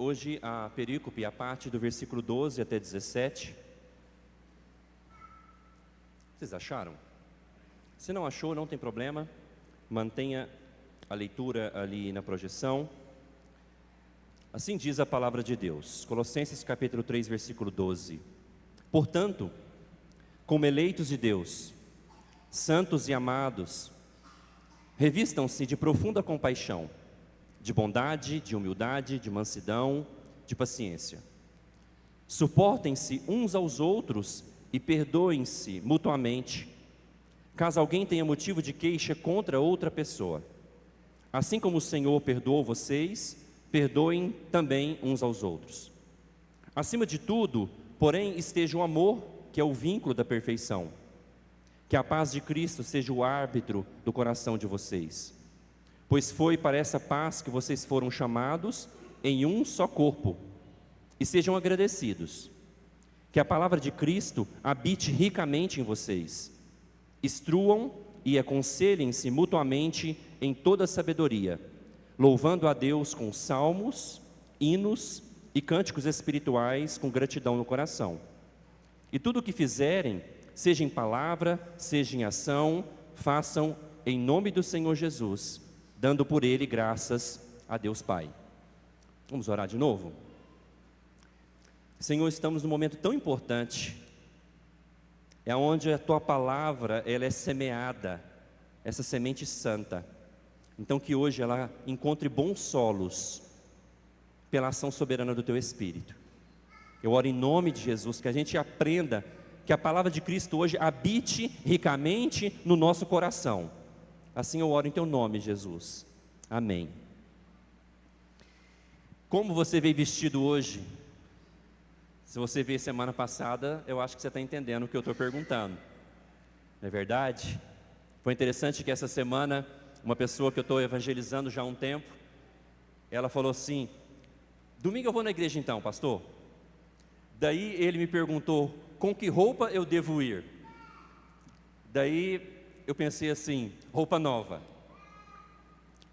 Hoje a perícope, a parte do versículo 12 até 17. Vocês acharam? Se não achou, não tem problema. Mantenha a leitura ali na projeção. Assim diz a palavra de Deus. Colossenses capítulo 3, versículo 12. Portanto, como eleitos de Deus, santos e amados, revistam-se de profunda compaixão, de bondade, de humildade, de mansidão, de paciência. Suportem-se uns aos outros e perdoem-se mutuamente, caso alguém tenha motivo de queixa contra outra pessoa. Assim como o Senhor perdoou vocês, perdoem também uns aos outros. Acima de tudo, porém, esteja o amor, que é o vínculo da perfeição. Que a paz de Cristo seja o árbitro do coração de vocês. Pois foi para essa paz que vocês foram chamados em um só corpo. E sejam agradecidos. Que a palavra de Cristo habite ricamente em vocês. Instruam e aconselhem-se mutuamente em toda sabedoria, louvando a Deus com salmos, hinos e cânticos espirituais com gratidão no coração. E tudo o que fizerem, seja em palavra, seja em ação, façam em nome do Senhor Jesus, dando por Ele graças a Deus Pai. Vamos orar de novo? Senhor, estamos num momento tão importante, é onde a Tua palavra, ela é semeada, essa semente santa. Então que hoje ela encontre bons solos, pela ação soberana do Teu Espírito. Eu oro em nome de Jesus, que a gente aprenda, que a palavra de Cristo hoje habite ricamente no nosso coração. Assim eu oro em Teu nome, Jesus. Amém. Como você veio vestido hoje? Se você veio semana passada, eu acho que você está entendendo o que eu estou perguntando. Não é verdade? Foi interessante que essa semana, uma pessoa que eu estou evangelizando já há um tempo, ela falou assim: domingo eu vou na igreja então, pastor? Daí ele me perguntou, com que roupa eu devo ir? Daí eu pensei assim, roupa nova.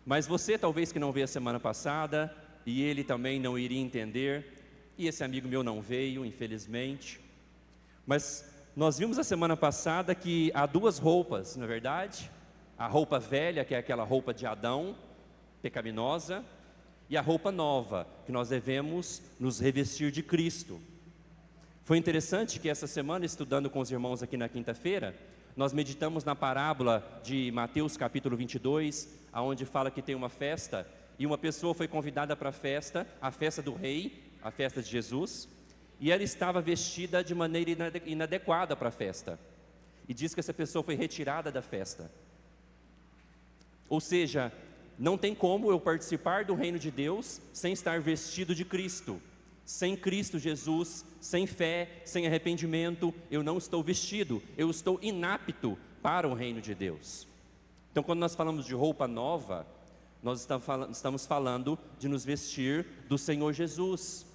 Mas você talvez que não veio a semana passada, e ele também não iria entender, e esse amigo meu não veio, infelizmente. Mas nós vimos a semana passada que há duas roupas, não é verdade? A roupa velha, que é aquela roupa de Adão, pecaminosa, e a roupa nova, que nós devemos nos revestir de Cristo. Foi interessante que essa semana, estudando com os irmãos aqui na quinta-feira, nós meditamos na parábola de Mateus capítulo 22, onde fala que tem uma festa, e uma pessoa foi convidada para a festa do rei, a festa de Jesus, e ela estava vestida de maneira inadequada para a festa. E diz que essa pessoa foi retirada da festa. Ou seja, não tem como eu participar do reino de Deus sem estar vestido de Cristo. Sem Cristo Jesus, sem fé, sem arrependimento, eu não estou vestido, eu estou inapto para o reino de Deus. Então, quando nós falamos de roupa nova, nós estamos falando de nos vestir do Senhor Jesus.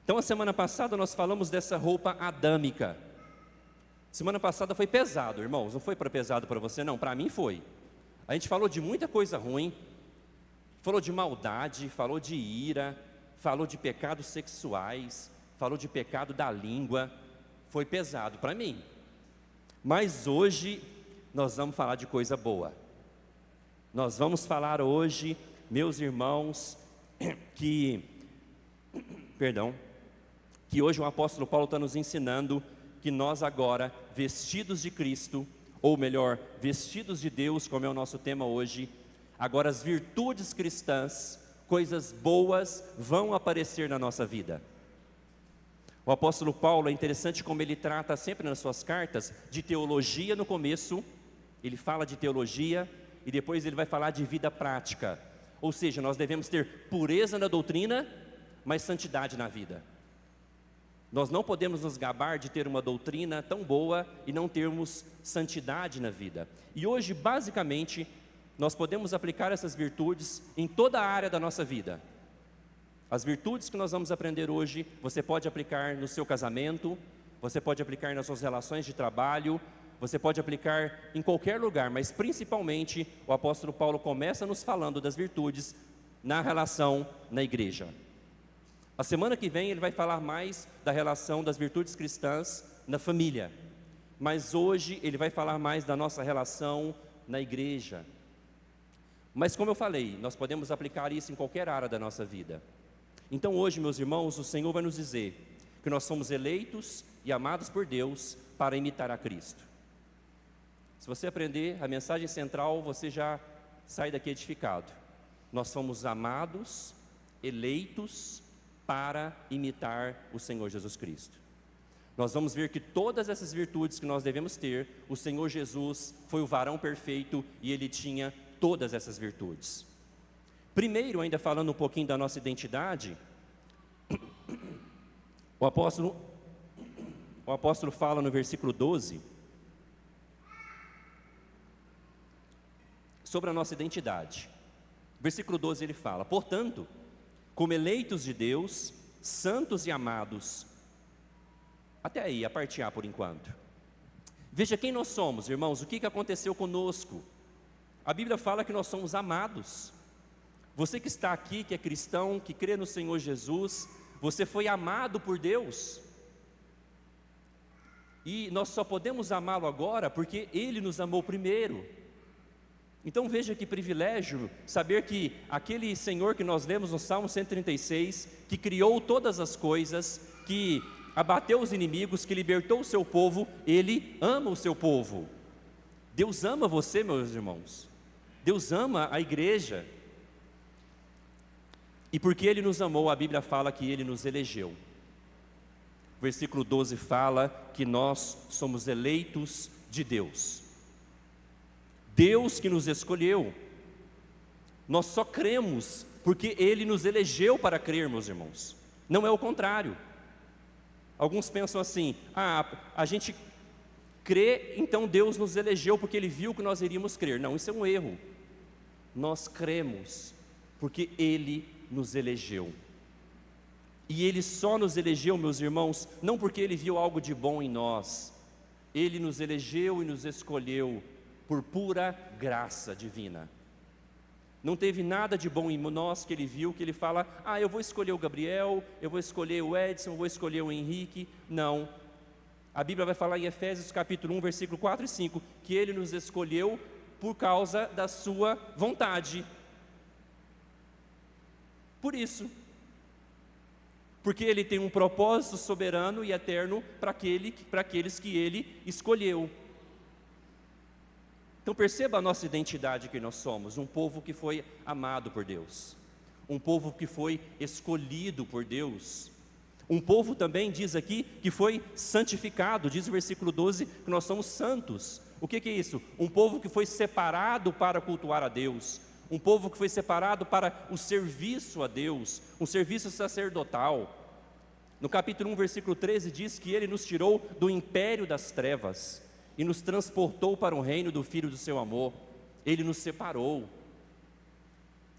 Então, a semana passada nós falamos dessa roupa adâmica. Semana passada foi pesado, irmãos, não foi pesado para você não, para mim foi. A gente falou de muita coisa ruim, falou de maldade, falou de ira, falou de pecados sexuais, falou de pecado da língua, foi pesado para mim. Mas hoje nós vamos falar de coisa boa. Nós vamos falar hoje, meus irmãos, que hoje o apóstolo Paulo está nos ensinando que nós agora, vestidos de Cristo, ou melhor, vestidos de Deus, como é o nosso tema hoje, agora as virtudes cristãs, coisas boas vão aparecer na nossa vida. O apóstolo Paulo, é interessante como ele trata sempre nas suas cartas de teologia no começo, ele fala de teologia e depois ele vai falar de vida prática. Ou seja, nós devemos ter pureza na doutrina, mas santidade na vida. Nós não podemos nos gabar de ter uma doutrina tão boa e não termos santidade na vida. E hoje, basicamente, nós podemos aplicar essas virtudes em toda a área da nossa vida. As virtudes que nós vamos aprender hoje, você pode aplicar no seu casamento, você pode aplicar nas suas relações de trabalho, você pode aplicar em qualquer lugar, mas principalmente o apóstolo Paulo começa nos falando das virtudes na relação na igreja. A semana que vem ele vai falar mais da relação das virtudes cristãs na família. Mas hoje ele vai falar mais da nossa relação na igreja. Mas como eu falei, nós podemos aplicar isso em qualquer área da nossa vida. Então hoje, meus irmãos, o Senhor vai nos dizer que nós somos eleitos e amados por Deus para imitar a Cristo. Se você aprender a mensagem central, você já sai daqui edificado. Nós somos amados, eleitos para imitar o Senhor Jesus Cristo. Nós vamos ver que todas essas virtudes que nós devemos ter, o Senhor Jesus foi o varão perfeito e Ele tinha todas essas virtudes. Primeiro, ainda falando um pouquinho da nossa identidade, o apóstolo fala no versículo 12, sobre a nossa identidade. Versículo 12 ele fala: portanto, como eleitos de Deus, santos e amados. Até aí, a parte A por enquanto. Veja quem nós somos, irmãos, o que aconteceu conosco. A Bíblia fala que nós somos amados. Você que está aqui, que é cristão, que crê no Senhor Jesus, você foi amado por Deus. E nós só podemos amá-lo agora porque Ele nos amou primeiro. Então veja que privilégio saber que aquele Senhor que nós lemos no Salmo 136, que criou todas as coisas, que abateu os inimigos, que libertou o seu povo, Ele ama o seu povo. Deus ama você, meus irmãos. Deus ama a igreja. E porque Ele nos amou, a Bíblia fala que Ele nos elegeu. Versículo 12 fala que nós somos eleitos de Deus. Deus que nos escolheu. Nós só cremos porque Ele nos elegeu para crer, meus irmãos. Não é o contrário. Alguns pensam assim: a gente crê, então Deus nos elegeu porque Ele viu que nós iríamos crer. Não, isso é um erro. Nós cremos porque Ele nos elegeu. E Ele só nos elegeu, meus irmãos, não porque Ele viu algo de bom em nós. Ele nos elegeu e nos escolheu por pura graça divina. Não teve nada de bom em nós que Ele viu, que Ele fala: eu vou escolher o Gabriel, eu vou escolher o Edson, eu vou escolher o Henrique. Não. A Bíblia vai falar em Efésios capítulo 1, versículo 4 e 5, que Ele nos escolheu por causa da sua vontade. Por isso. Porque Ele tem um propósito soberano e eterno para aqueles que Ele escolheu. Então perceba a nossa identidade que nós somos, um povo que foi amado por Deus, um povo que foi escolhido por Deus, um povo também diz aqui que foi santificado, diz o versículo 12 que nós somos santos. O que é isso? Um povo que foi separado para cultuar a Deus, um povo que foi separado para o serviço a Deus, um serviço sacerdotal. No capítulo 1, versículo 13 diz que Ele nos tirou do império das trevas e nos transportou para o reino do Filho do seu amor. Ele nos separou.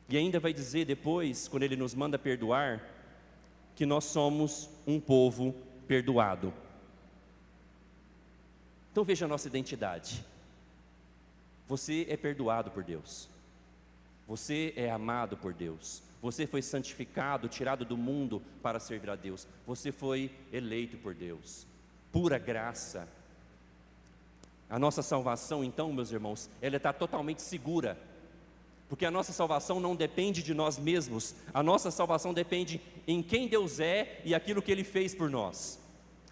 E ainda vai dizer depois, quando Ele nos manda perdoar, que nós somos um povo perdoado. Então veja a nossa identidade. Você é perdoado por Deus. Você é amado por Deus. Você foi santificado, tirado do mundo para servir a Deus. Você foi eleito por Deus. Pura graça. A nossa salvação, então, meus irmãos, ela está totalmente segura, porque a nossa salvação não depende de nós mesmos, a nossa salvação depende em quem Deus é e aquilo que Ele fez por nós.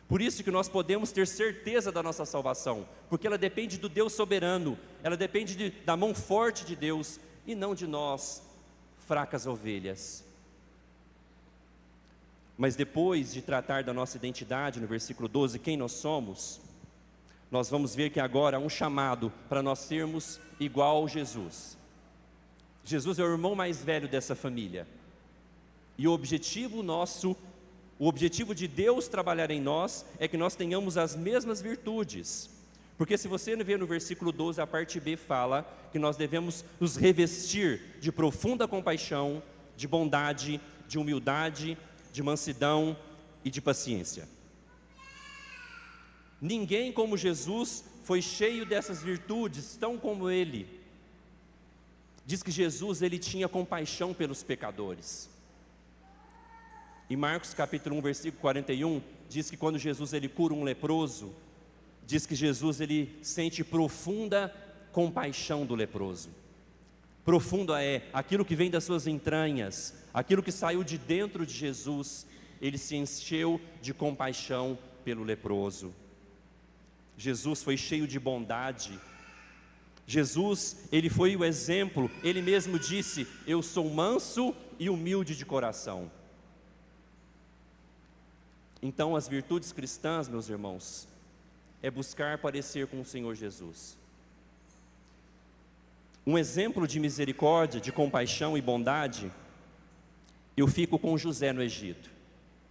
Por isso que nós podemos ter certeza da nossa salvação, porque ela depende do Deus soberano, ela depende da mão forte de Deus, e não de nós, fracas ovelhas. Mas depois de tratar da nossa identidade, no versículo 12, quem nós somos, nós vamos ver que agora há um chamado para nós sermos igual a Jesus. Jesus é o irmão mais velho dessa família. E o objetivo de Deus trabalhar em nós é que nós tenhamos as mesmas virtudes. Porque se você ver no versículo 12, a parte B fala que nós devemos nos revestir de profunda compaixão, de bondade, de humildade, de mansidão e de paciência. Ninguém como Jesus foi cheio dessas virtudes, tão como Ele. Diz que Jesus, ele tinha compaixão pelos pecadores. Em Marcos capítulo 1, versículo 41, diz que quando Jesus ele cura um leproso, diz que Jesus ele sente profunda compaixão do leproso. Profunda é aquilo que vem das suas entranhas, aquilo que saiu de dentro de Jesus, ele se encheu de compaixão pelo leproso. Jesus foi cheio de bondade. Jesus, ele foi o exemplo, ele mesmo disse: eu sou manso e humilde de coração. Então, as virtudes cristãs, meus irmãos, é buscar parecer com o Senhor Jesus. Um exemplo de misericórdia, de compaixão e bondade, eu fico com José no Egito,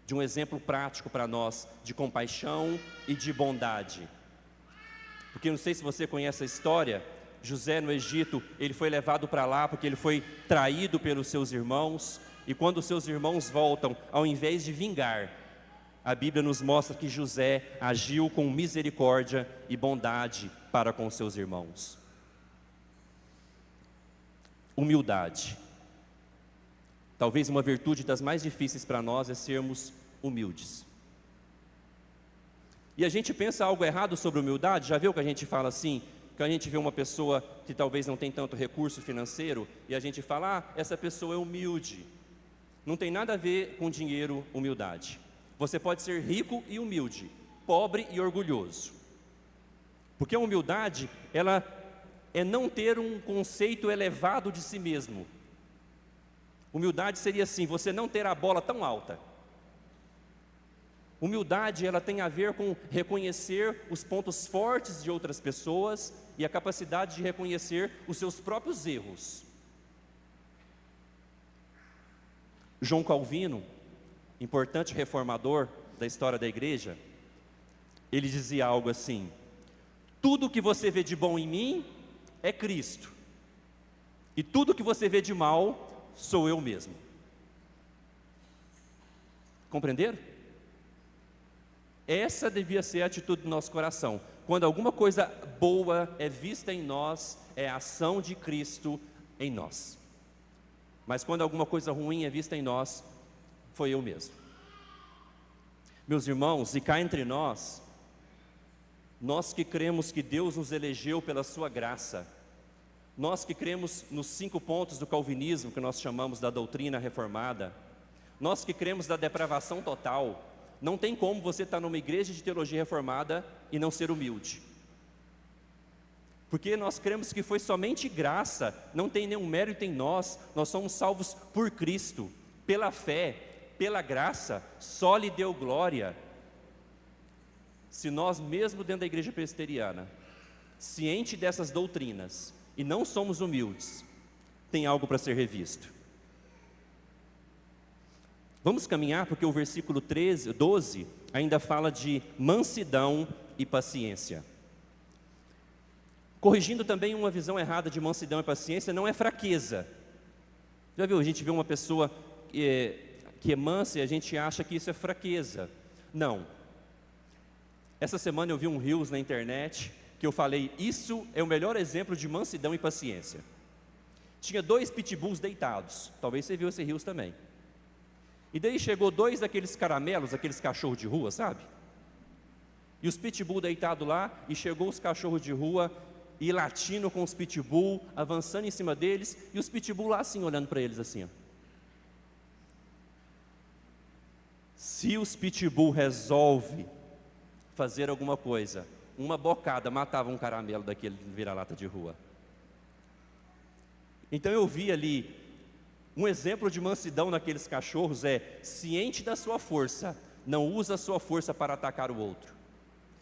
de um exemplo prático para nós, de compaixão e de bondade. Porque não sei se você conhece a história, José no Egito, ele foi levado para lá porque ele foi traído pelos seus irmãos, e quando os seus irmãos voltam, ao invés de vingar, a Bíblia nos mostra que José agiu com misericórdia e bondade para com seus irmãos. Humildade. Talvez uma virtude das mais difíceis para nós é sermos humildes. E a gente pensa algo errado sobre humildade. Já viu que a gente fala assim, que a gente vê uma pessoa que talvez não tem tanto recurso financeiro, e a gente fala: essa pessoa é humilde. Não tem nada a ver com dinheiro, humildade. Você pode ser rico e humilde, pobre e orgulhoso. Porque a humildade, ela é não ter um conceito elevado de si mesmo. Humildade seria assim, você não ter a bola tão alta. Humildade, ela tem a ver com reconhecer os pontos fortes de outras pessoas e a capacidade de reconhecer os seus próprios erros. João Calvino, importante reformador da história da igreja, ele dizia algo assim: tudo que você vê de bom em mim é Cristo, e tudo que você vê de mal sou eu mesmo. Compreenderam? Essa devia ser a atitude do nosso coração. Quando alguma coisa boa é vista em nós, é a ação de Cristo em nós. Mas quando alguma coisa ruim é vista em nós, foi eu mesmo. Meus irmãos, e cá entre nós, nós que cremos que Deus nos elegeu pela sua graça, nós que cremos nos 5 pontos do calvinismo, que nós chamamos da doutrina reformada, nós que cremos da depravação total, não tem como você estar numa igreja de teologia reformada e não ser humilde. Porque nós cremos que foi somente graça, não tem nenhum mérito em nós, nós somos salvos por Cristo, pela fé, pela graça, só lhe deu glória. Se nós mesmo dentro da igreja presbiteriana, ciente dessas doutrinas, e não somos humildes, tem algo para ser revisto. Vamos caminhar, porque o versículo 12 ainda fala de mansidão e paciência. Corrigindo também uma visão errada de mansidão e paciência, não é fraqueza. Já viu, a gente vê uma pessoa que é mansa e a gente acha que isso é fraqueza. Não. Essa semana eu vi um reels na internet que eu falei: isso é o melhor exemplo de mansidão e paciência. Tinha 2 pitbulls deitados, talvez você viu esse reels também. E daí chegou 2 daqueles caramelos, aqueles cachorros de rua, sabe? E os pitbull deitados lá, e chegou os cachorros de rua e latindo com os pitbull, avançando em cima deles, e os pitbull lá assim, olhando para eles assim, ó. Se os pitbull resolvem fazer alguma coisa, uma bocada matava um caramelo daquele vira-lata de rua. Então eu vi ali um exemplo de mansidão naqueles cachorros, ciente da sua força, não usa a sua força para atacar o outro.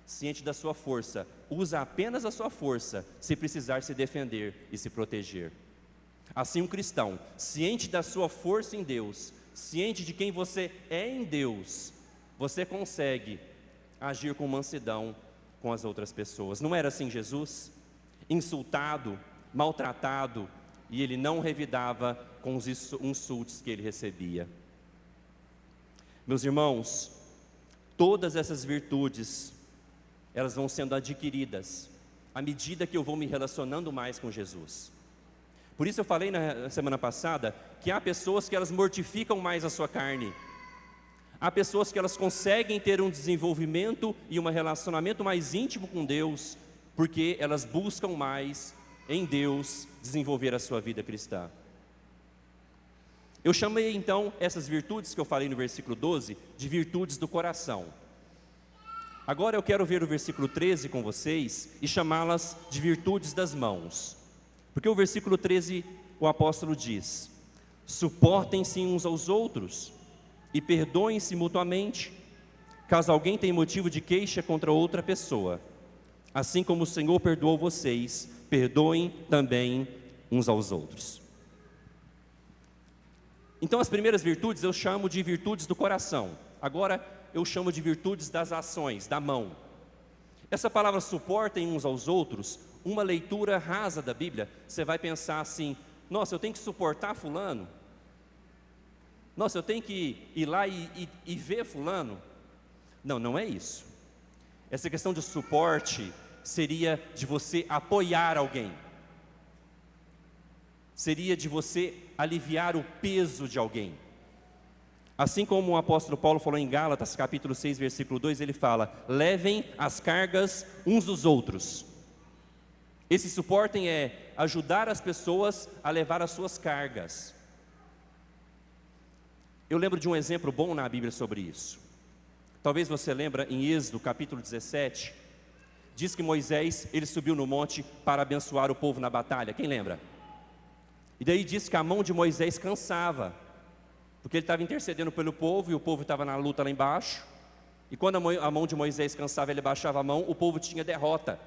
Ciente da sua força, usa apenas a sua força se precisar se defender e se proteger. Assim um cristão, ciente da sua força em Deus, ciente de quem você é em Deus, você consegue agir com mansidão com as outras pessoas. Não era assim Jesus? Insultado, maltratado, e ele não revidava com os insultos que ele recebia. Meus irmãos, todas essas virtudes, elas vão sendo adquiridas à medida que eu vou me relacionando mais com Jesus. Por isso eu falei na semana passada que há pessoas que elas mortificam mais a sua carne. Há pessoas que elas conseguem ter um desenvolvimento e um relacionamento mais íntimo com Deus, porque elas buscam mais em Deus desenvolver a sua vida cristã. Eu chamei então essas virtudes que eu falei no versículo 12, de virtudes do coração. Agora eu quero ver o versículo 13 com vocês e chamá-las de virtudes das mãos. Porque o versículo 13, o apóstolo diz: suportem-se uns aos outros e perdoem-se mutuamente, caso alguém tenha motivo de queixa contra outra pessoa. Assim como o Senhor perdoou vocês, perdoem também uns aos outros. Então as primeiras virtudes eu chamo de virtudes do coração. Agora eu chamo de virtudes das ações, da mão. Essa palavra suportem uns aos outros, uma leitura rasa da Bíblia, você vai pensar assim: nossa, eu tenho que suportar fulano? Nossa, eu tenho que ir lá e ver fulano? Não, não é isso. Essa questão de suporte seria de você apoiar alguém. Seria de você aliviar o peso de alguém. Assim como o apóstolo Paulo falou em Gálatas, capítulo 6, versículo 2, ele fala: levem as cargas uns dos outros. Esse suportem é ajudar as pessoas a levar as suas cargas. Eu lembro de um exemplo bom na Bíblia sobre isso. Talvez você lembre em Êxodo, capítulo 17, diz que Moisés, ele subiu no monte para abençoar o povo na batalha. Quem lembra? E daí diz que a mão de Moisés cansava, porque ele estava intercedendo pelo povo, e o povo estava na luta lá embaixo, e quando a mão de Moisés cansava, ele baixava a mão, o povo tinha derrota.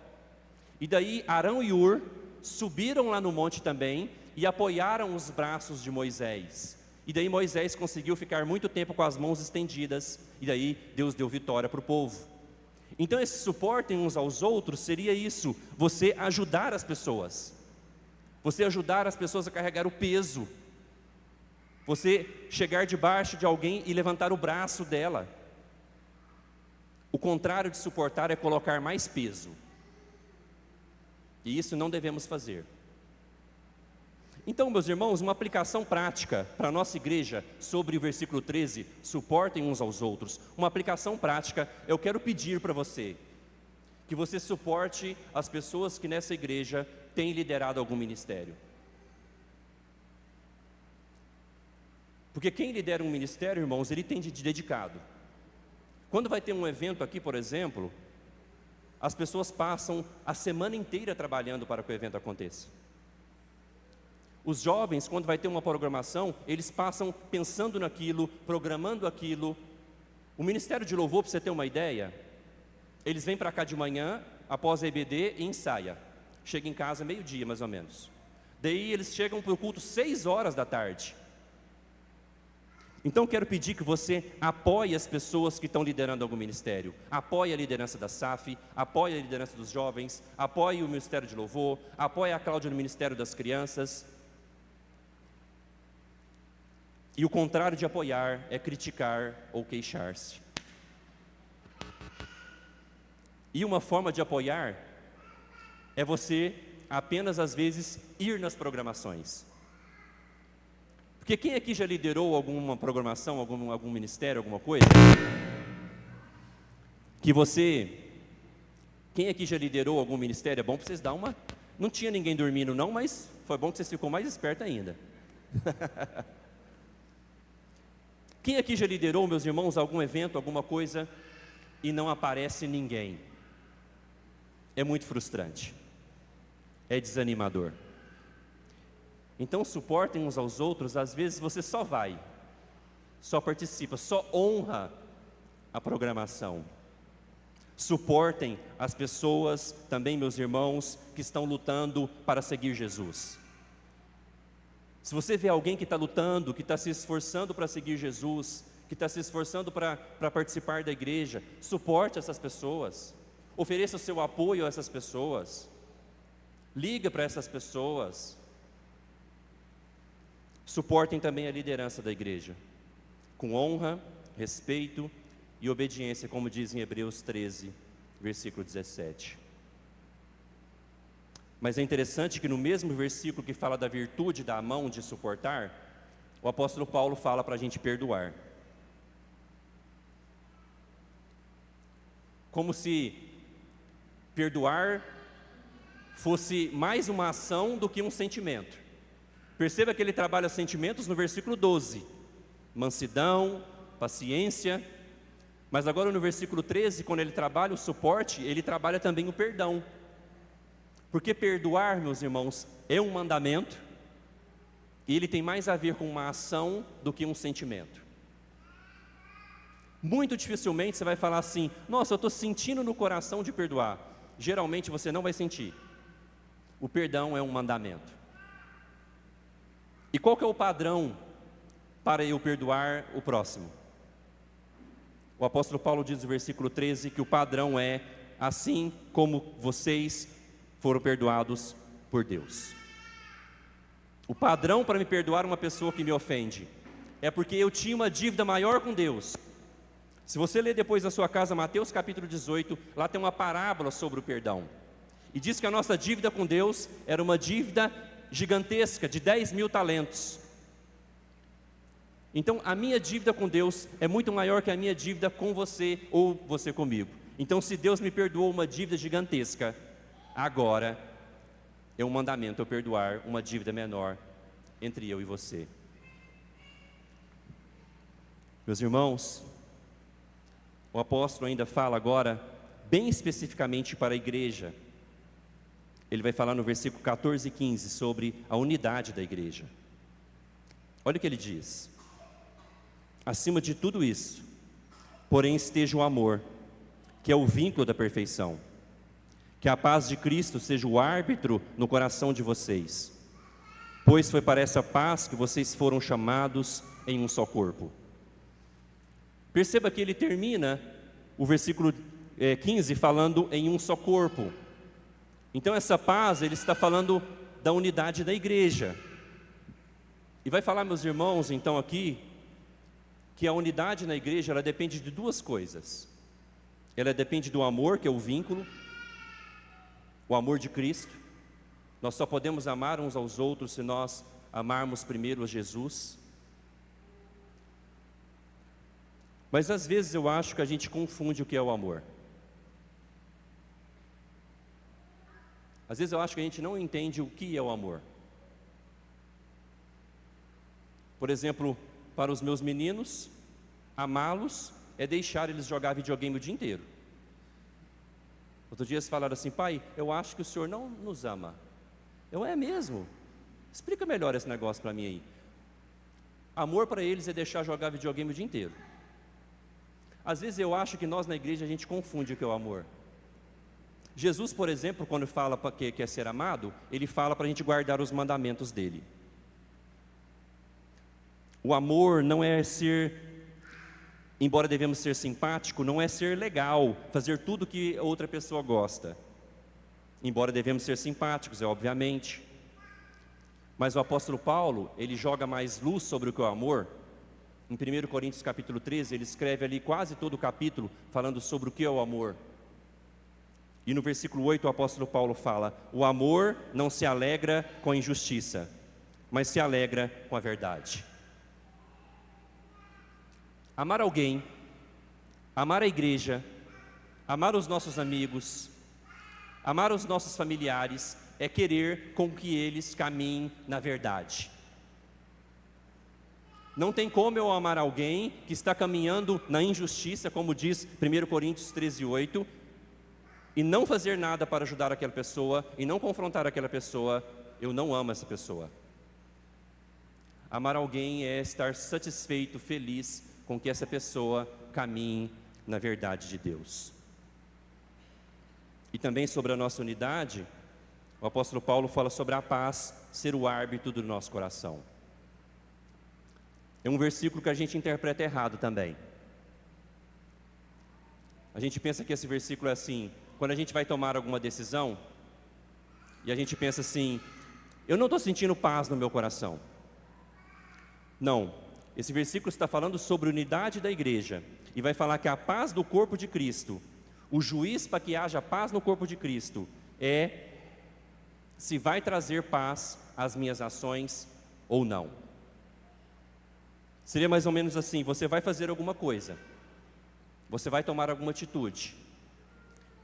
E daí Arão e Hur subiram lá no monte também, e apoiaram os braços de Moisés. E daí Moisés conseguiu ficar muito tempo com as mãos estendidas, e daí Deus deu vitória para o povo. Então esse suporte uns aos outros seria isso, você ajudar as pessoas. Você ajudar as pessoas a carregar o peso. Você chegar debaixo de alguém e levantar o braço dela. O contrário de suportar é colocar mais peso. E isso não devemos fazer. Então, meus irmãos, uma aplicação prática para a nossa igreja sobre o versículo 13, suportem uns aos outros. Uma aplicação prática, eu quero pedir para você, que você suporte as pessoas que nessa igreja têm liderado algum ministério. Porque quem lidera um ministério, irmãos, ele tem de dedicado. Quando vai ter um evento aqui, por exemplo, as pessoas passam a semana inteira trabalhando para que o evento aconteça. Os jovens, quando vai ter uma programação, eles passam pensando naquilo, programando aquilo. O Ministério de Louvor, para você ter uma ideia, eles vêm para cá de manhã, após a EBD, e ensaia. Chega em casa meio-dia, mais ou menos. Daí eles chegam para o culto 6 horas da tarde. Então quero pedir que você apoie as pessoas que estão liderando algum ministério. Apoie a liderança da SAF, apoie a liderança dos jovens, apoie o Ministério de Louvor, apoie a Cláudia no Ministério das Crianças. E o contrário de apoiar é criticar ou queixar-se. E uma forma de apoiar é você apenas às vezes ir nas programações. Porque quem aqui já liderou alguma programação, algum ministério, alguma coisa? Quem aqui já liderou algum ministério? É bom para vocês dar uma... Não tinha ninguém dormindo não, mas foi bom que vocês ficou mais esperto ainda. Quem aqui já liderou, meus irmãos, algum evento, alguma coisa, e não aparece ninguém? É muito frustrante. É desanimador. Então suportem uns aos outros. Às vezes você só vai, só participa, só honra a programação. Suportem as pessoas, também meus irmãos, que estão lutando para seguir Jesus. Se você vê alguém que está lutando, que está se esforçando para seguir Jesus, que está se esforçando para participar da igreja, suporte essas pessoas, ofereça o seu apoio a essas pessoas, liga para essas pessoas. Suportem também a liderança da igreja, com honra, respeito e obediência, como diz em Hebreus 13, versículo 17. Mas é interessante que no mesmo versículo que fala da virtude da mão de suportar, o apóstolo Paulo fala para a gente perdoar. Como se perdoar fosse mais uma ação do que um sentimento. Perceba que ele trabalha sentimentos no versículo 12. Mansidão, paciência. Mas agora no versículo 13, quando ele trabalha o suporte, ele trabalha também o perdão. Porque perdoar, meus irmãos, é um mandamento, e ele tem mais a ver com uma ação do que um sentimento. Muito dificilmente você vai falar assim: nossa, eu estou sentindo no coração de perdoar. Geralmente você não vai sentir. O perdão é um mandamento. E qual que é o padrão para eu perdoar o próximo? O apóstolo Paulo diz no versículo 13 que o padrão é: assim como vocês foram perdoados por Deus. O padrão para me perdoar uma pessoa que me ofende é porque eu tinha uma dívida maior com Deus. Se você ler depois na sua casa Mateus capítulo 18, lá tem uma parábola sobre o perdão. E diz que a nossa dívida com Deus era uma dívida gigantesca de 10.000 talentos. Então a minha dívida com Deus é muito maior que a minha dívida com você ou você comigo. Então se Deus me perdoou uma dívida gigantesca, agora é um mandamento eu perdoar uma dívida menor entre eu e você. Meus irmãos, o apóstolo ainda fala agora bem especificamente para a igreja. Ele vai falar no versículo 14 e 15 sobre a unidade da igreja. Olha o que ele diz: acima de tudo isso, porém esteja o amor, que é o vínculo da perfeição. Que a paz de Cristo seja o árbitro no coração de vocês, pois foi para essa paz que vocês foram chamados em um só corpo. Perceba que ele termina o versículo 15 falando em um só corpo. Então essa paz, ele está falando da unidade da igreja. E vai falar, meus irmãos, então aqui, que a unidade na igreja, ela depende de duas coisas. Ela depende do amor, que é o vínculo, o amor de Cristo. Nós só podemos amar uns aos outros se nós amarmos primeiro a Jesus. Mas às vezes eu acho que a gente confunde o que é o amor. Às vezes eu acho que a gente não entende o que é o amor. Por exemplo, para os meus meninos, amá-los é deixar eles jogar videogame o dia inteiro. Outro dia eles falaram assim: pai, eu acho que o senhor não nos ama. É mesmo? Explica melhor esse negócio para mim aí. Amor para eles é deixar jogar videogame o dia inteiro. Às vezes eu acho que nós na igreja a gente confunde o que é o amor. Jesus, por exemplo, quando fala que quer ser amado, ele fala para a gente guardar os mandamentos dele. O amor não é ser, embora devemos ser simpático, não é ser legal, fazer tudo que outra pessoa gosta. Embora devemos ser simpáticos, obviamente. Mas o apóstolo Paulo, ele joga mais luz sobre o que é o amor. Em 1 Coríntios capítulo 13, ele escreve ali quase todo o capítulo falando sobre o que é o amor. E no versículo 8 o apóstolo Paulo fala: o amor não se alegra com a injustiça, mas se alegra com a verdade. Amar alguém, amar a igreja, amar os nossos amigos, amar os nossos familiares, é querer com que eles caminhem na verdade. Não tem como eu amar alguém que está caminhando na injustiça, como diz 1 Coríntios 13, 8, e não fazer nada para ajudar aquela pessoa, e não confrontar aquela pessoa. Eu não amo essa pessoa. Amar alguém é estar satisfeito, feliz com que essa pessoa caminhe na verdade de Deus. E também sobre a nossa unidade, o apóstolo Paulo fala sobre a paz ser o árbitro do nosso coração. É um versículo que a gente interpreta errado também. A gente pensa que esse versículo é assim: quando a gente vai tomar alguma decisão, e a gente pensa assim: eu não estou sentindo paz no meu coração. Não, esse versículo está falando sobre a unidade da igreja, e vai falar que a paz do corpo de Cristo, o juiz para que haja paz no corpo de Cristo, é se vai trazer paz às minhas ações ou não. Seria mais ou menos assim: você vai fazer alguma coisa, você vai tomar alguma atitude.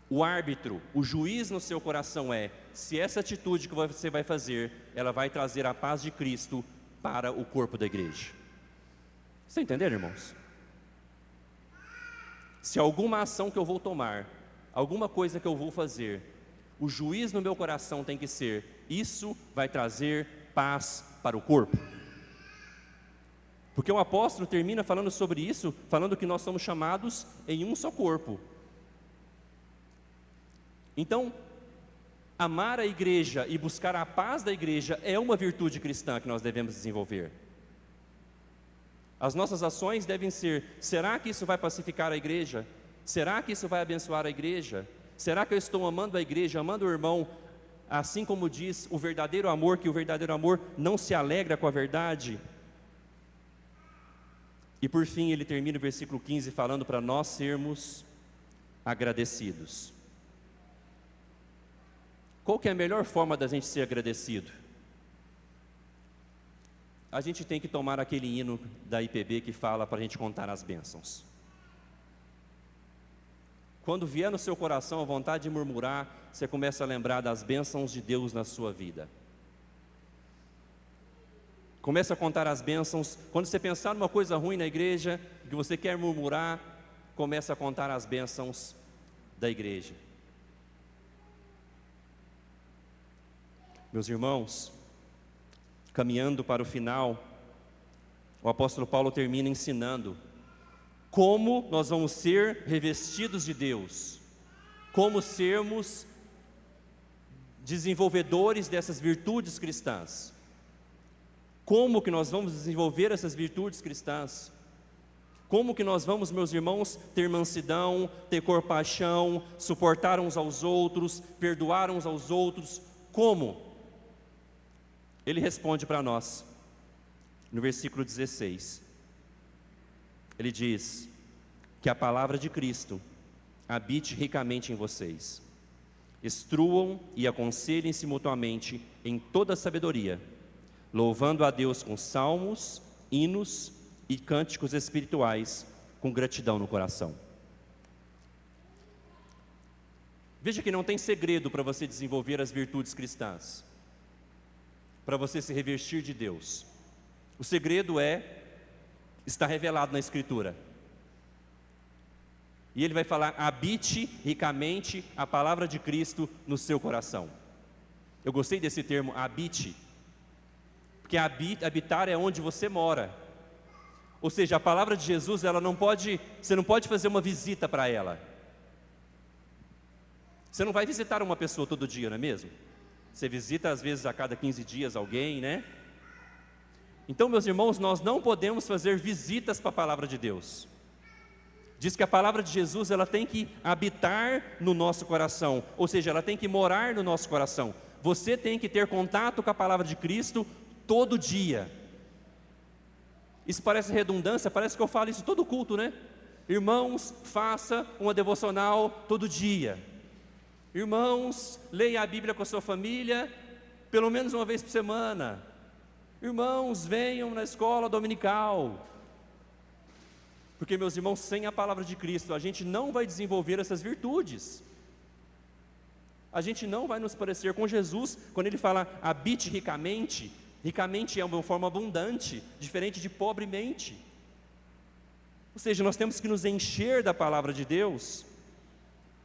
O árbitro, o juiz no seu coração é se essa atitude que você vai fazer, ela vai trazer a paz de Cristo para o corpo da igreja. Você entendeu, irmãos? Se alguma ação que eu vou tomar, alguma coisa que eu vou fazer, o juiz no meu coração tem que ser: isso vai trazer paz para o corpo. Porque o apóstolo termina falando sobre isso, falando que nós somos chamados em um só corpo. Então, amar a igreja e buscar a paz da igreja é uma virtude cristã que nós devemos desenvolver. As nossas ações devem ser: será que isso vai pacificar a igreja? Será que isso vai abençoar a igreja? Será que eu estou amando a igreja, amando o irmão, assim como diz o verdadeiro amor, que o verdadeiro amor não se alegra com a verdade? E por fim ele termina o versículo 15 falando para nós sermos agradecidos. Qual que é a melhor forma da gente ser agradecido? A gente tem que tomar aquele hino da IPB que fala para a gente contar as bênçãos. Quando vier no seu coração a vontade de murmurar, você começa a lembrar das bênçãos de Deus na sua vida. Começa a contar as bênçãos. Quando você pensar numa coisa ruim na igreja, que você quer murmurar, começa a contar as bênçãos da igreja. Meus irmãos, caminhando para o final, o apóstolo Paulo termina ensinando como nós vamos ser revestidos de Deus, como sermos desenvolvedores dessas virtudes cristãs. Como que nós vamos desenvolver essas virtudes cristãs? Como que nós vamos, meus irmãos, ter mansidão, ter compaixão, suportar uns aos outros, perdoar uns aos outros? Como? Ele responde para nós, no versículo 16, ele diz: que a palavra de Cristo habite ricamente em vocês, instruam e aconselhem-se mutuamente em toda sabedoria, louvando a Deus com salmos, hinos e cânticos espirituais, com gratidão no coração. Veja que não tem segredo para você desenvolver as virtudes cristãs, para você se revestir de Deus. O segredo está revelado na Escritura. E ele vai falar: habite ricamente a palavra de Cristo no seu coração. Eu gostei desse termo, habite, porque habitar é onde você mora. Ou seja, a palavra de Jesus, você não pode fazer uma visita para ela. Você não vai visitar uma pessoa todo dia, não é mesmo? Você visita às vezes a cada 15 dias alguém, né? Então, meus irmãos, nós não podemos fazer visitas para a palavra de Deus. Diz que a palavra de Jesus, ela tem que habitar no nosso coração, ou seja, ela tem que morar no nosso coração. Você tem que ter contato com a palavra de Cristo todo dia. Isso parece redundância, parece que eu falo isso todo culto, né? Irmãos, faça uma devocional todo dia. Irmãos, leia a Bíblia com a sua família, pelo menos uma vez por semana. Irmãos, venham na escola dominical. Porque, meus irmãos, sem a palavra de Cristo, a gente não vai desenvolver essas virtudes. A gente não vai nos parecer com Jesus, quando ele fala habite ricamente. Ricamente é uma forma abundante, diferente de pobremente. Ou seja, nós temos que nos encher da palavra de Deus.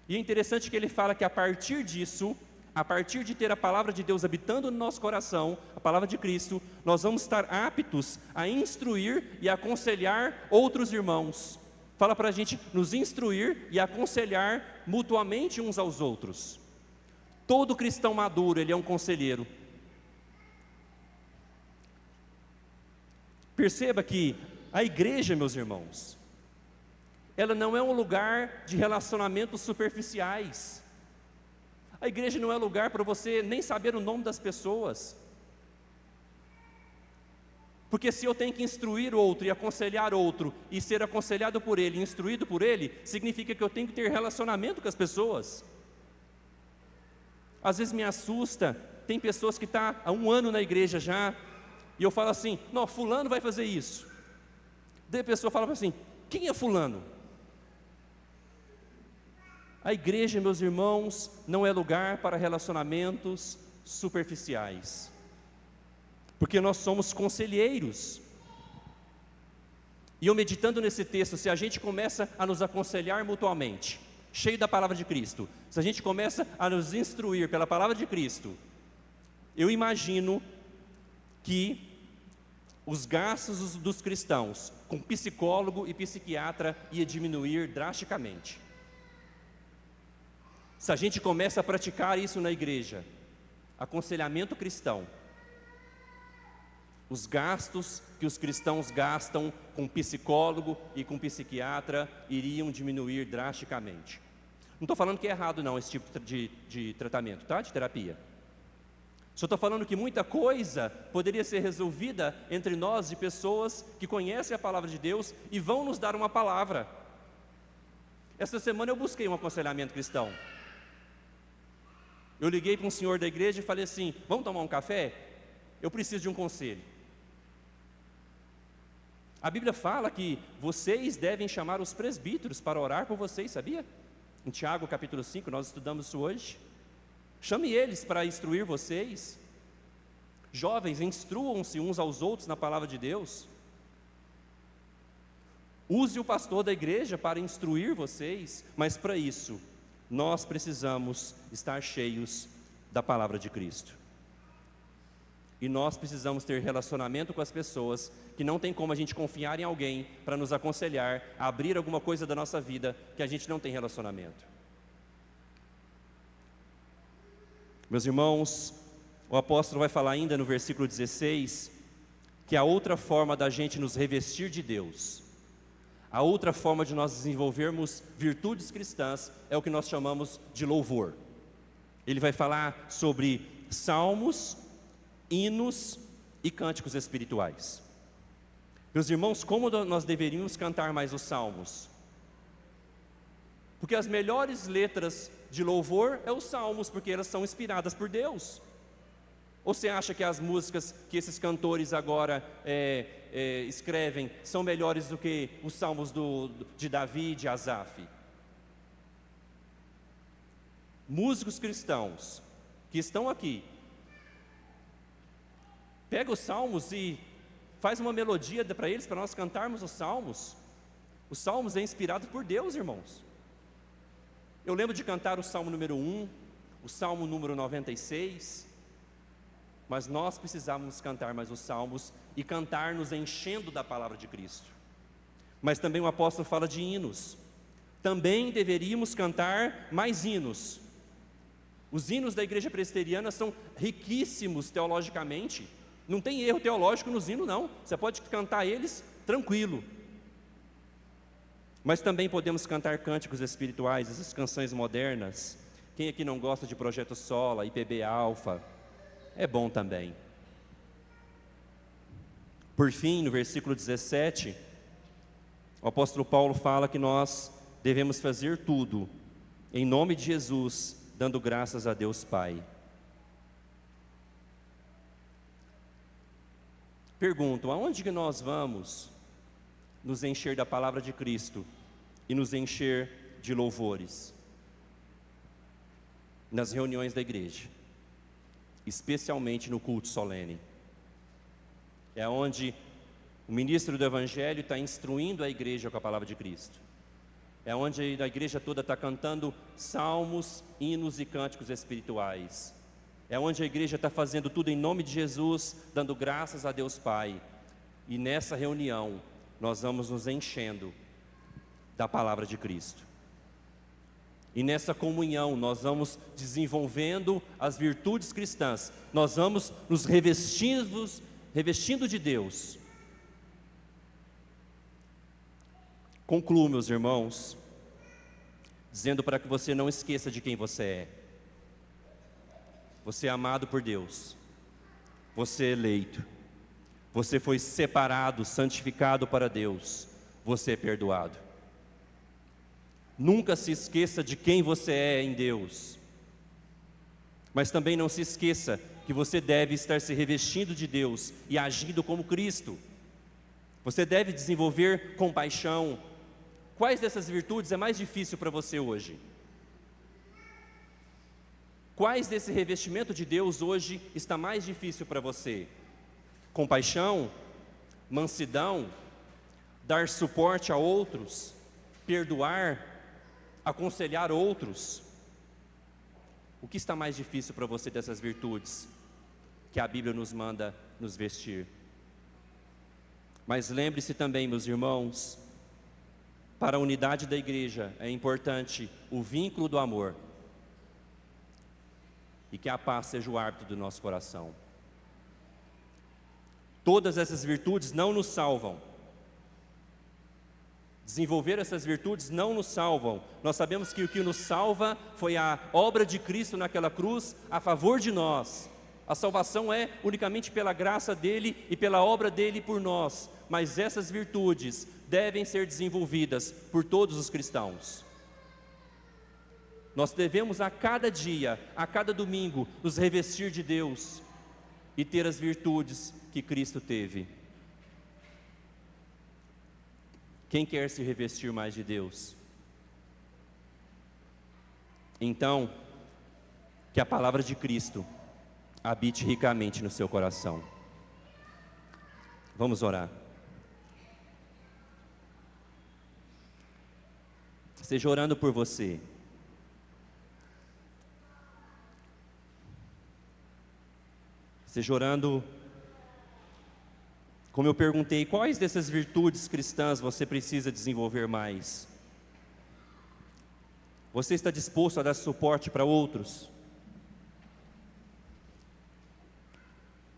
E é interessante que ele fala que a partir disso, a partir de ter a palavra de Deus habitando no nosso coração, a palavra de Cristo, nós vamos estar aptos a instruir e aconselhar outros irmãos. Fala para a gente nos instruir e aconselhar mutuamente uns aos outros. Todo cristão maduro, ele é um conselheiro. Perceba que a igreja, meus irmãos, ela não é um lugar de relacionamentos superficiais. A igreja não é lugar para você nem saber o nome das pessoas. Porque se eu tenho que instruir outro e aconselhar outro, e ser aconselhado por ele, instruído por ele, significa que eu tenho que ter relacionamento com as pessoas. Às vezes me assusta, tem pessoas que estão há 1 ano na igreja já, e eu falo assim, não, fulano vai fazer isso. Daí a pessoa fala assim, quem é fulano? A igreja, meus irmãos, não é lugar para relacionamentos superficiais, porque nós somos conselheiros. E eu meditando nesse texto, se a gente começa a nos aconselhar mutuamente, cheio da palavra de Cristo, se a gente começa a nos instruir pela palavra de Cristo, eu imagino que os gastos dos cristãos com psicólogo e psiquiatra ia diminuir drasticamente. Se a gente começa a praticar isso na igreja, aconselhamento cristão, os gastos que os cristãos gastam com psicólogo e com psiquiatra iriam diminuir drasticamente. Não estou falando que é errado não esse tipo de tratamento, tá? De terapia. Só estou falando que muita coisa poderia ser resolvida entre nós, de pessoas que conhecem a palavra de Deus e vão nos dar uma palavra. Essa semana eu busquei um aconselhamento cristão. Eu liguei para um senhor da igreja e falei assim, vamos tomar um café? Eu preciso de um conselho. A Bíblia fala que vocês devem chamar os presbíteros para orar por vocês, sabia? Em Tiago capítulo 5, nós estudamos isso hoje. Chame eles para instruir vocês. Jovens, instruam-se uns aos outros na palavra de Deus. Use o pastor da igreja para instruir vocês, mas para isso, nós precisamos estar cheios da palavra de Cristo. E nós precisamos ter relacionamento com as pessoas, que não tem como a gente confiar em alguém para nos aconselhar, a abrir alguma coisa da nossa vida que a gente não tem relacionamento. Meus irmãos, o apóstolo vai falar ainda no versículo 16, que a outra forma da gente nos revestir de Deus, a outra forma de nós desenvolvermos virtudes cristãs, é o que nós chamamos de louvor. Ele vai falar sobre salmos, hinos e cânticos espirituais. Meus irmãos, como nós deveríamos cantar mais os salmos? Porque as melhores letras de louvor é os salmos, porque elas são inspiradas por Deus. Ou você acha que as músicas que esses cantores agora escrevem são melhores do que os salmos de Davi e de Asaf? Músicos cristãos que estão aqui, pega os salmos e faz uma melodia para eles, para nós cantarmos os salmos. Os salmos é inspirado por Deus, irmãos. Eu lembro de cantar o salmo número 1, o salmo número 96, mas nós precisamos cantar mais os salmos e cantar nos enchendo da palavra de Cristo. Mas também o apóstolo fala de hinos. Também deveríamos cantar mais hinos. Os hinos da igreja presbiteriana são riquíssimos teologicamente. Não tem erro teológico nos hinos, não. Você pode cantar eles tranquilo. Mas também podemos cantar cânticos espirituais, essas canções modernas. Quem aqui não gosta de Projeto Sola, IPB Alfa? É bom também. Por fim, no versículo 17, o apóstolo Paulo fala que nós devemos fazer tudo em nome de Jesus, dando graças a Deus Pai. Pergunto, aonde que nós vamos nos encher da palavra de Cristo e nos encher de louvores? Nas reuniões da igreja, especialmente no culto solene. É onde o ministro do Evangelho está instruindo a igreja com a palavra de Cristo. É onde a igreja toda está cantando salmos, hinos e cânticos espirituais. É onde a igreja está fazendo tudo em nome de Jesus, dando graças a Deus Pai. E nessa reunião, nós vamos nos enchendo da palavra de Cristo. E nessa comunhão, nós vamos desenvolvendo as virtudes cristãs. Nós vamos nos revestindo de Deus. Concluo, meus irmãos, dizendo para que você não esqueça de quem você é. Você é amado por Deus. Você é eleito. Você foi separado, santificado para Deus. Você é perdoado. Nunca se esqueça de quem você é em Deus. Mas também não se esqueça que que você deve estar se revestindo de Deus e agindo como Cristo. Você deve desenvolver compaixão. Quais dessas virtudes é mais difícil para você hoje? Quais desse revestimento de Deus hoje está mais difícil para você? Compaixão, mansidão, dar suporte a outros, perdoar, aconselhar outros. O que está mais difícil para você dessas virtudes que a Bíblia nos manda nos vestir? Mas lembre-se também, meus irmãos, para a unidade da igreja é importante o vínculo do amor, e que a paz seja o árbitro do nosso coração. Todas essas virtudes não nos salvam. Desenvolver essas virtudes não nos salvam. Nós sabemos que o que nos salva foi a obra de Cristo naquela cruz a favor de nós. A salvação é unicamente pela graça dele e pela obra dele por nós. Mas essas virtudes devem ser desenvolvidas por todos os cristãos. Nós devemos a cada dia, a cada domingo, nos revestir de Deus e ter as virtudes que Cristo teve. Quem quer se revestir mais de Deus? Então, que a palavra de Cristo habite ricamente no seu coração. Vamos orar. Esteja orando por você. Esteja orando, como eu perguntei, quais dessas virtudes cristãs você precisa desenvolver mais? Você está disposto a dar suporte para outros?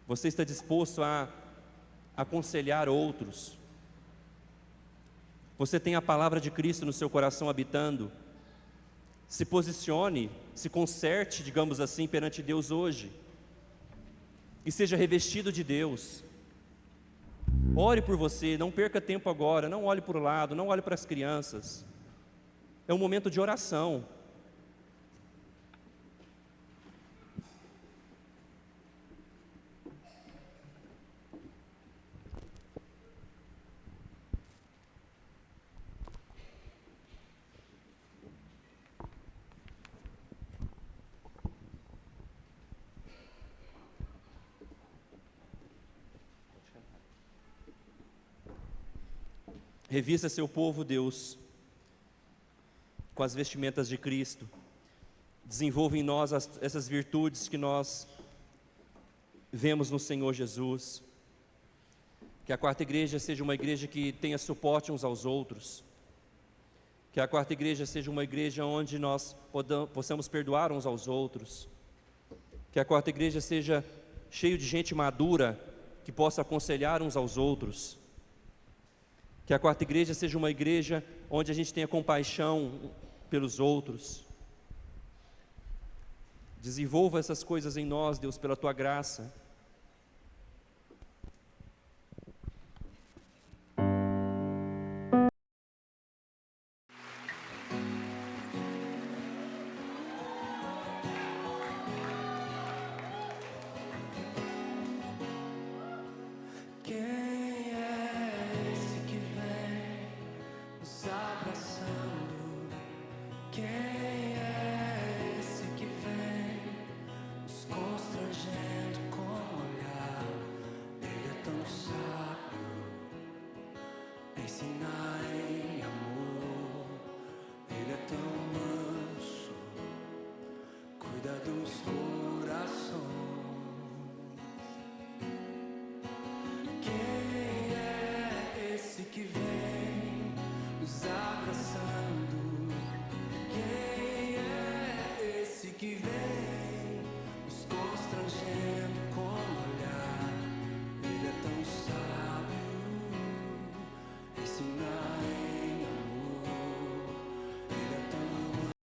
Você está disposto a aconselhar outros? Você tem a palavra de Cristo no seu coração habitando? Se posicione, se conserte, digamos assim, perante Deus hoje. E seja revestido de Deus. Ore por você, não perca tempo agora, não olhe para o lado, não olhe para as crianças. É um momento de oração. Revista seu povo, Deus, com as vestimentas de Cristo. Desenvolva em nós essas virtudes que nós vemos no Senhor Jesus. Que a quarta igreja seja uma igreja que tenha suporte uns aos outros. Que a quarta igreja seja uma igreja onde nós possamos perdoar uns aos outros. Que a quarta igreja seja cheio de gente madura que possa aconselhar uns aos outros. Que a quarta igreja seja uma igreja onde a gente tenha compaixão pelos outros. Desenvolva essas coisas em nós, Deus, pela Tua graça. Dos